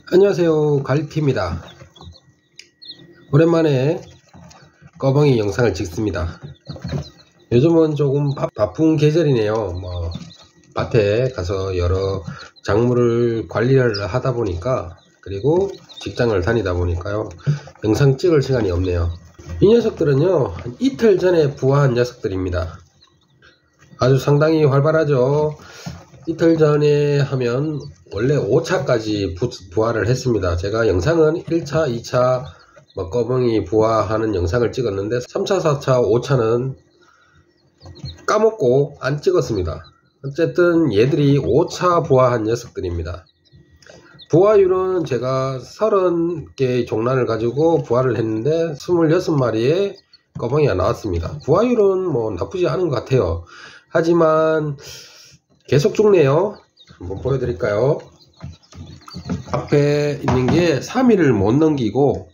안녕하세요, 갈피입니다. 오랜만에 꺼벙이 영상을 찍습니다. 요즘은 조금 바쁜 계절이네요. 밭에 가서 여러 작물을 관리를 하다 보니까, 그리고 직장을 다니다 보니까요, 영상 찍을 시간이 없네요. 이 녀석들은요, 이틀 전에 부화한 녀석들입니다. 아주 상당히 활발하죠. 이틀 전에 하면 원래 5차까지 부화를 했습니다. 제가 영상은 1차, 2차 꺼벙이 부화하는 영상을 찍었는데 3차, 4차, 5차는 까먹고 안 찍었습니다. 어쨌든 얘들이 5차 부화한 녀석들입니다. 부화율은 제가 30개의 종란을 가지고 부화를 했는데 26마리의 꺼벙이가 나왔습니다. 부화율은 나쁘지 않은 것 같아요. 하지만 계속 죽네요. 한번 보여드릴까요? 앞에 있는 게 3일을 못 넘기고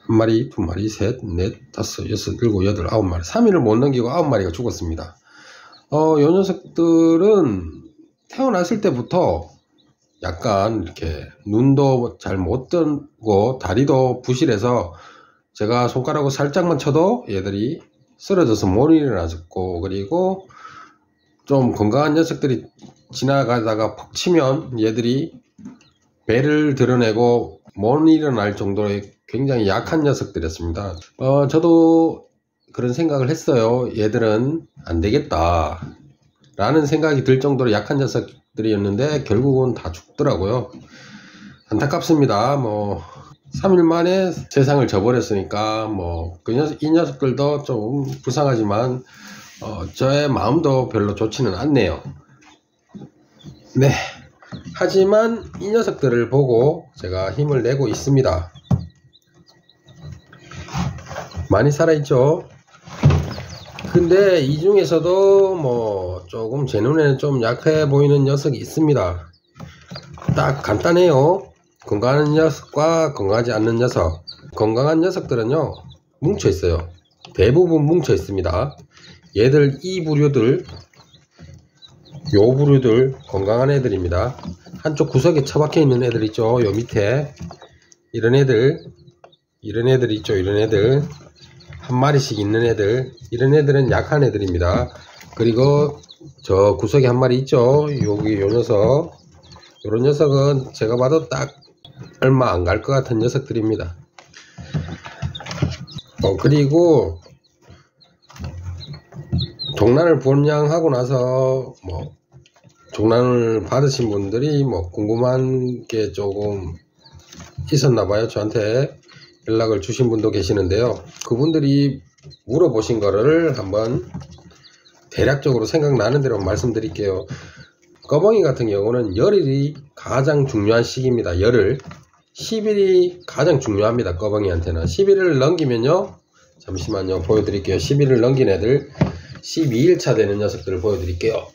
1마리, 2마리, 셋, 넷, 다섯, 여섯, 일곱, 여덟, 9마리 3일을 못 넘기고 9마리가 죽었습니다. 요 녀석들은 태어났을 때부터 약간 이렇게 눈도 잘 못 뜨고 다리도 부실해서 제가 손가락으로 살짝만 쳐도 얘들이 쓰러져서 못 일어나고, 그리고 좀 건강한 녀석들이 지나가다가 푹 치면 얘들이 배를 드러내고 못 일어날 정도의 굉장히 약한 녀석들이었습니다. 저도 그런 생각을 했어요. 얘들은 안 되겠다 라는 생각이 들 정도로 약한 녀석들이었는데 결국은 다 죽더라고요. 안타깝습니다. 3일 만에 세상을 져버렸으니까 이 녀석들도 좀 불쌍하지만 저의 마음도 별로 좋지는 않네요. 네, 하지만 이 녀석들을 보고 제가 힘을 내고 있습니다. 많이 살아있죠. 근데 이 중에서도 조금 제 눈에는 좀 약해 보이는 녀석이 있습니다. 딱 간단해요. 건강한 녀석과 건강하지 않는 녀석. 건강한 녀석들은요 뭉쳐 있어요. 대부분 뭉쳐 있습니다. 얘들 이 부류들, 요 부류들 건강한 애들입니다. 한쪽 구석에 처박혀 있는 애들 있죠. 요 밑에 이런 애들 있죠. 이런 애들 한 마리씩 있는 애들, 이런 애들은 약한 애들입니다. 그리고 저 구석에 한 마리 있죠. 여기 요 녀석, 요런 녀석은 제가 봐도 딱 얼마 안 갈 것 같은 녀석들입니다. 그리고 종란을 분양하고 나서 종란을 받으신 분들이 궁금한 게 조금 있었나봐요. 저한테 연락을 주신 분도 계시는데요. 그분들이 물어보신 거를 한번 대략적으로 생각나는 대로 말씀드릴게요. 꺼벙이 같은 경우는 열흘이 가장 중요한 시기입니다. 열흘 10일이 가장 중요합니다. 꺼벙이한테는 11일을 넘기면요, 잠시만요, 보여드릴게요. 11일을 넘긴 애들 12일차 되는 녀석들을 보여드릴게요.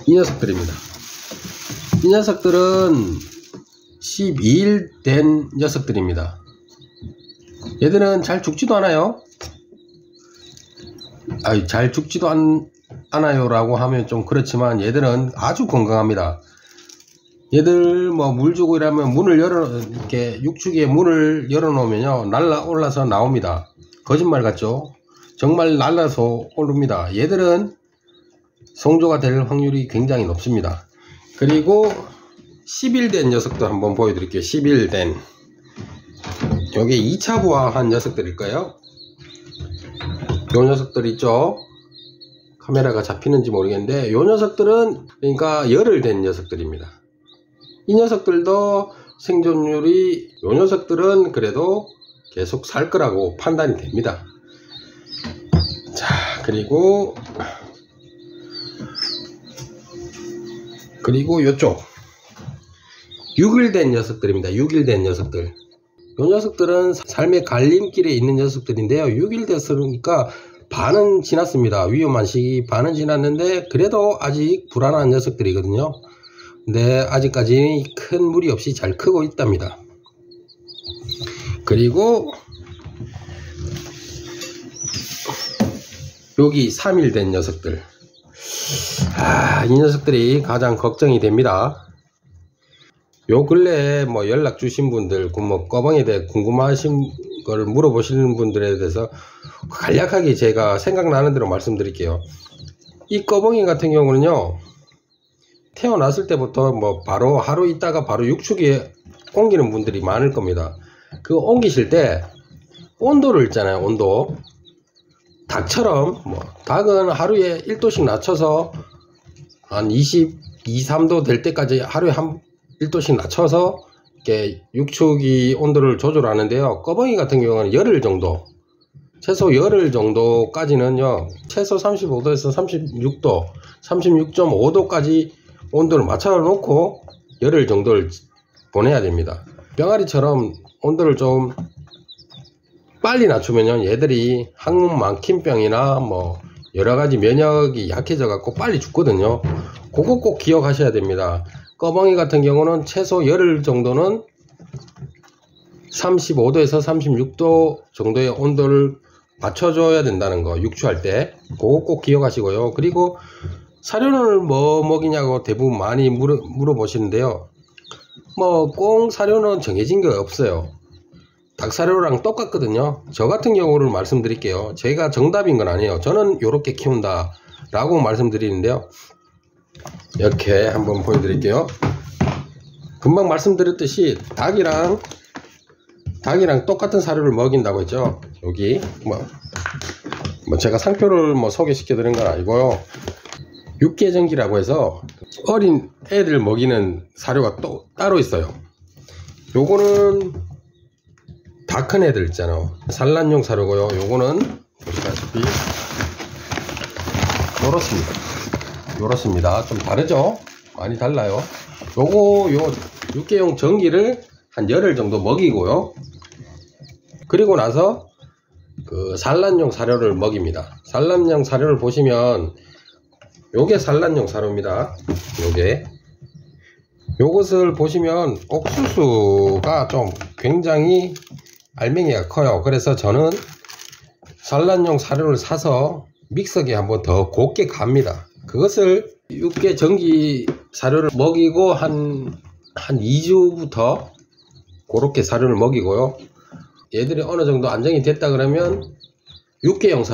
이 녀석들입니다. 이 녀석들은 12일 된 녀석들입니다. 얘들은 잘 죽지도 않아요. 잘 죽지도 않아요 라고 하면 좀 그렇지만 얘들은 아주 건강합니다. 얘들 물 주고 이러면 이렇게 육축에 문을 열어 놓으면요 날라 올라서 나옵니다. 거짓말 같죠? 정말 날라서 오릅니다. 얘들은 성조가 될 확률이 굉장히 높습니다. 그리고 10일 된 녀석도 한번 보여드릴게요. 10일 된, 요게 2차 부화한 녀석들일까요? 요 녀석들 있죠? 카메라가 잡히는지 모르겠는데 요 녀석들은 그러니까 열흘 된 녀석들입니다. 이 녀석들도 생존율이, 요 녀석들은 그래도 계속 살 거라고 판단이 됩니다. 자, 그리고 요쪽 6일 된 녀석들입니다. 6일 된 녀석들. 요 녀석들은 삶의 갈림길에 있는 녀석들인데요. 6일 됐으니까 반은 지났습니다. 위험한 시기 반은 지났는데 그래도 아직 불안한 녀석들이거든요. 근데 아직까지 큰 무리 없이 잘 크고 있답니다. 그리고 여기 3일 된 녀석들, 이 녀석들이 가장 걱정이 됩니다. 요 근래에 뭐 연락 주신 분들, 뭐 꺼벙이에 대해 궁금하신 걸 물어보시는 분들에 대해서 간략하게 제가 생각나는 대로 말씀드릴게요. 이 꺼벙이 같은 경우는요, 태어났을 때부터 뭐 바로 하루 있다가 바로 육축에 옮기는 분들이 많을 겁니다. 그 옮기실 때 온도를 있잖아요. 온도. 닭처럼 뭐 닭은 하루에 1도씩 낮춰서 한 22, 3도 될 때까지 하루에 한 1도씩 낮춰서 이렇게 육축이 온도를 조절하는데요. 꺼벙이 같은 경우는 열흘 정도, 최소 열흘 정도까지는요, 최소 35도에서 36도, 36.5도까지 온도를 맞춰 놓고 열흘 정도를 보내야 됩니다. 병아리처럼 온도를 좀 빨리 낮추면요, 얘들이 항문 막힘병이나 뭐 여러가지 면역이 약해져 갖고 빨리 죽거든요. 그거 꼭 기억하셔야 됩니다. 꺼벙이 같은 경우는 최소 열흘 정도는 35도에서 36도 정도의 온도를 맞춰줘야 된다는 거, 육추할 때. 그거 꼭 기억하시고요. 그리고 사료를 뭐 먹이냐고 대부분 많이 물어보시는데요. 뭐 꼭 사료는 정해진 게 없어요. 닭사료랑 똑같거든요. 저 같은 경우를 말씀드릴게요. 제가 정답인 건 아니에요. 저는 요렇게 키운다 라고 말씀드리는데요. 이렇게 한번 보여드릴게요. 금방 말씀드렸듯이 닭이랑 똑같은 사료를 먹인다고 했죠. 여기 뭐 제가 상표를 뭐 소개시켜 드린 건 아니고요. 육개전기라고 해서 어린 애들 먹이는 사료가 또 따로 있어요. 요거는 다 큰 애들 있잖아요. 산란용 사료고요. 요거는 보시다시피 요렇습니다. 좀 다르죠? 많이 달라요. 요 육개용 전기를 한 열흘 정도 먹이고요. 그리고 나서 그 산란용 사료를 먹입니다. 산란용 사료를 보시면 요게 산란용 사료입니다. 요것을 보시면 옥수수가 좀 굉장히 알맹이가 커요. 그래서 저는 산란용 사료를 사서 믹서기에 한번 더 곱게 갑니다. 그것을 육개 전기 사료를 먹이고 한 2주부터 그렇게 사료를 먹이고요. 얘들이 어느 정도 안정이 됐다 그러면 육개용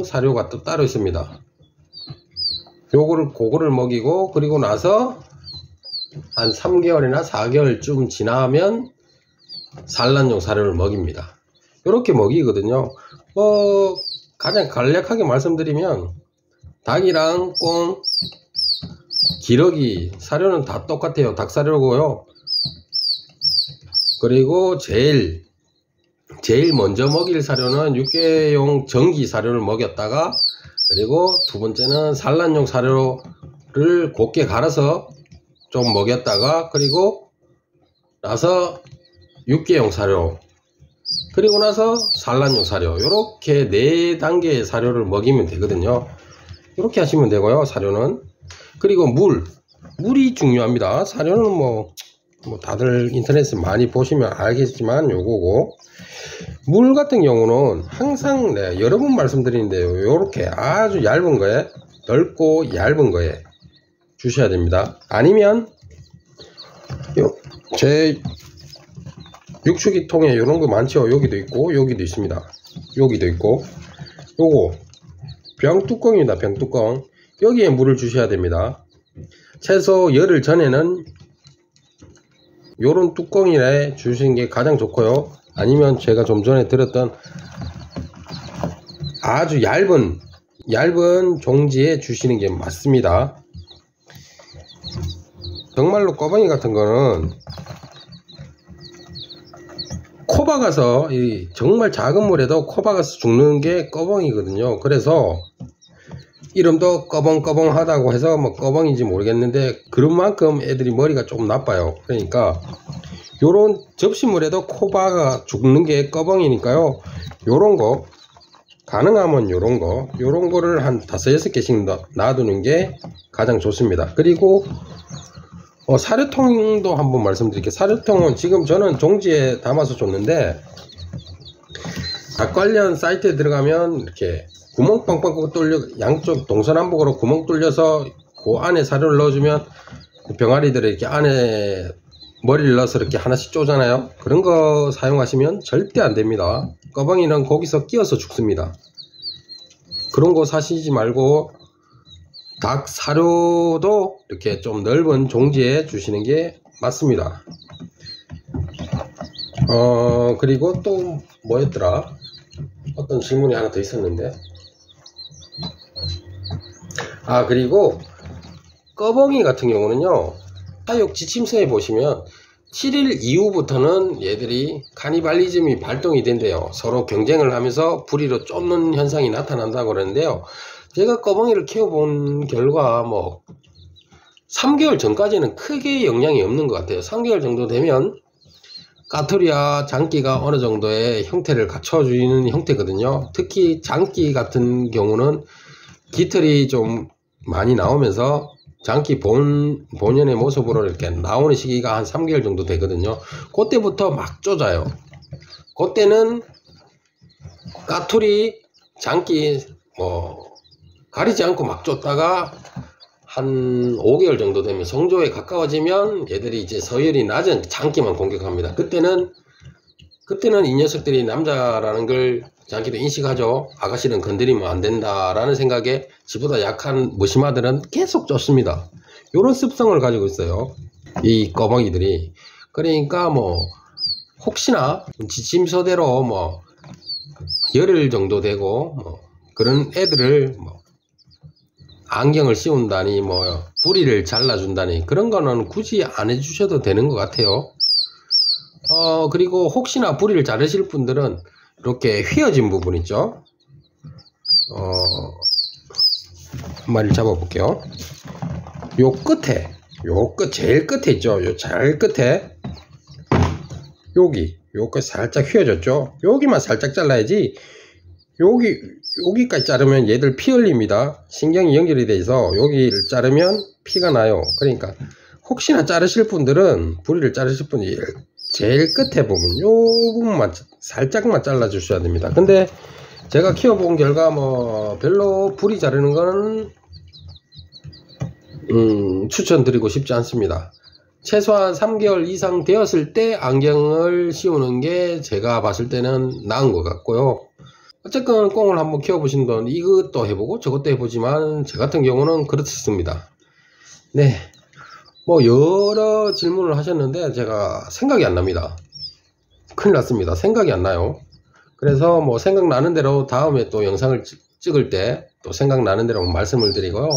사료가 또 따로 있습니다. 그거를 먹이고, 그리고 나서 한 3개월이나 4개월쯤 지나면 산란용 사료를 먹입니다. 이렇게 먹이거든요. 가장 간략하게 말씀드리면 닭이랑 꽁, 기러기 사료는 다 똑같아요. 닭 사료고요. 그리고 제일 먼저 먹일 사료는 육개용 전기 사료를 먹였다가, 그리고 두 번째는 산란용 사료를 곱게 갈아서 좀 먹였다가, 그리고 나서 육개용 사료, 그리고 나서 산란용 사료, 이렇게 4단계의 사료를 먹이면 되거든요. 이렇게 하시면 되고요. 사료는. 그리고 물이 중요합니다. 사료는 뭐 다들 인터넷에 많이 보시면 알겠지만 요거고, 물 같은 경우는 항상 여러 번 말씀드리는데요, 요렇게 아주 얇은 거에, 넓고 얇은 거에 주셔야 됩니다. 아니면 제 육축이 통에 요런 거 많죠. 여기도 있고 여기도 있습니다. 여기도 있고, 요거 병뚜껑입니다. 병뚜껑. 여기에 물을 주셔야 됩니다. 최소 열흘 전에는 요런 뚜껑이에 주시는 게 가장 좋고요. 아니면 제가 좀 전에 들었던 아주 얇은 종지에 주시는 게 맞습니다. 정말로 꺼벙이 같은 거는 코 박아서, 정말 작은 물에도 코 박아서 죽는 게 꺼벙이거든요. 그래서 이름도 꺼벙꺼벙 하다고 해서 뭐 꺼벙인지 모르겠는데, 그런 만큼 애들이 머리가 조금 나빠요. 그러니까 요런 접시물에도 코 박아 죽는 게 꺼벙이니까요. 요런 거 가능하면 요런 거를 한 5-6개씩 놔두는 게 가장 좋습니다. 그리고 사료통도 한번 말씀드릴게요. 사료통은 지금 저는 종지에 담아서 줬는데, 닭 관련 사이트에 들어가면 이렇게 구멍 빵빵 뚫려, 양쪽 동서남북으로 구멍 뚫려서 그 안에 사료를 넣어주면 병아리들을 이렇게 안에 머리를 넣어서 이렇게 하나씩 쪼잖아요. 그런 거 사용하시면 절대 안 됩니다. 꺼벙이는 거기서 끼어서 죽습니다. 그런 거 사시지 말고 닭 사료도 이렇게 좀 넓은 종지에 주시는 게 맞습니다. 그리고 또 뭐였더라? 어떤 질문이 하나 더 있었는데, 그리고 꺼벙이 같은 경우는요, 사육 지침서에 보시면 7일 이후부터는 얘들이 카니발리즘이 발동이 된대요. 서로 경쟁을 하면서 부리로 쫓는 현상이 나타난다고 그러는데요. 제가 꺼벙이를 키워본 결과 3개월 전까지는 크게 영향이 없는 것 같아요. 3개월 정도 되면 까투리와 장기가 어느 정도의 형태를 갖춰주는 형태거든요. 특히 장기 같은 경우는 깃털이 좀 많이 나오면서 장기 본연의 모습으로 이렇게 나오는 시기가 한 3개월 정도 되거든요. 그때부터 막 쫓아요. 그때는 까투리, 장기 가리지 않고 막 쫓다가 한 5개월 정도 되면 성조에 가까워지면 얘들이 이제 서열이 낮은 장기만 공격합니다. 그때는 이 녀석들이 남자라는 걸 장기도 인식하죠. 아가씨는 건드리면 안 된다라는 생각에 지보다 약한 무심아들은 계속 쫓습니다. 이런 습성을 가지고 있어요, 이 꺼벙이들이. 그러니까 혹시나 지침서대로 열흘 정도 되고 그런 애들을 안경을 씌운다니 부리를 잘라준다니 그런 거는 굳이 안 해주셔도 되는 것 같아요. 그리고 혹시나 부리를 자르실 분들은 이렇게 휘어진 부분 있죠. 한 마리를 잡아 볼게요. 요 끝에, 제일 끝에 있죠. 요 제일 끝에 요거 살짝 휘어졌죠. 여기만 살짝 잘라야지 여기까지 자르면 얘들 피 흘립니다. 신경이 연결이 돼 있어 여기를 자르면 피가 나요. 그러니까 혹시나 자르실 분들은, 부리를 자르실 분이 제일 끝에 부분, 요 부분만 살짝만 잘라 주셔야 됩니다. 근데 제가 키워본 결과 별로 부리 자르는 거는 추천드리고 싶지 않습니다. 최소한 3개월 이상 되었을 때 안경을 씌우는 게 제가 봤을 때는 나은 것 같고요. 어쨌건 꽁을 한번 키워보신 분 이것도 해보고 저것도 해보지만 저 같은 경우는 그렇습니다. 네, 여러 질문을 하셨는데 제가 생각이 안 납니다. 큰일 났습니다. 생각이 안 나요. 그래서 생각나는 대로 다음에 또 영상을 찍을 때 또 생각나는 대로 말씀을 드리고요.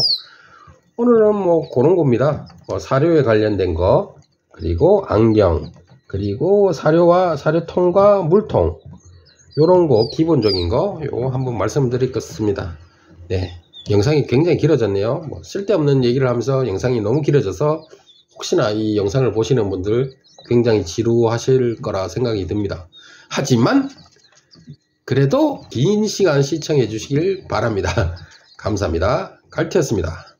오늘은 그런 겁니다. 사료에 관련된 거, 그리고 안경, 그리고 사료와 사료통과 물통, 요런 거 기본적인 거 요거 한번 말씀드리겠습니다. 네, 영상이 굉장히 길어졌네요. 쓸데없는 얘기를 하면서 영상이 너무 길어져서 혹시나 이 영상을 보시는 분들 굉장히 지루하실 거라 생각이 듭니다. 하지만 그래도 긴 시간 시청해 주시길 바랍니다. 감사합니다. 갈티였습니다.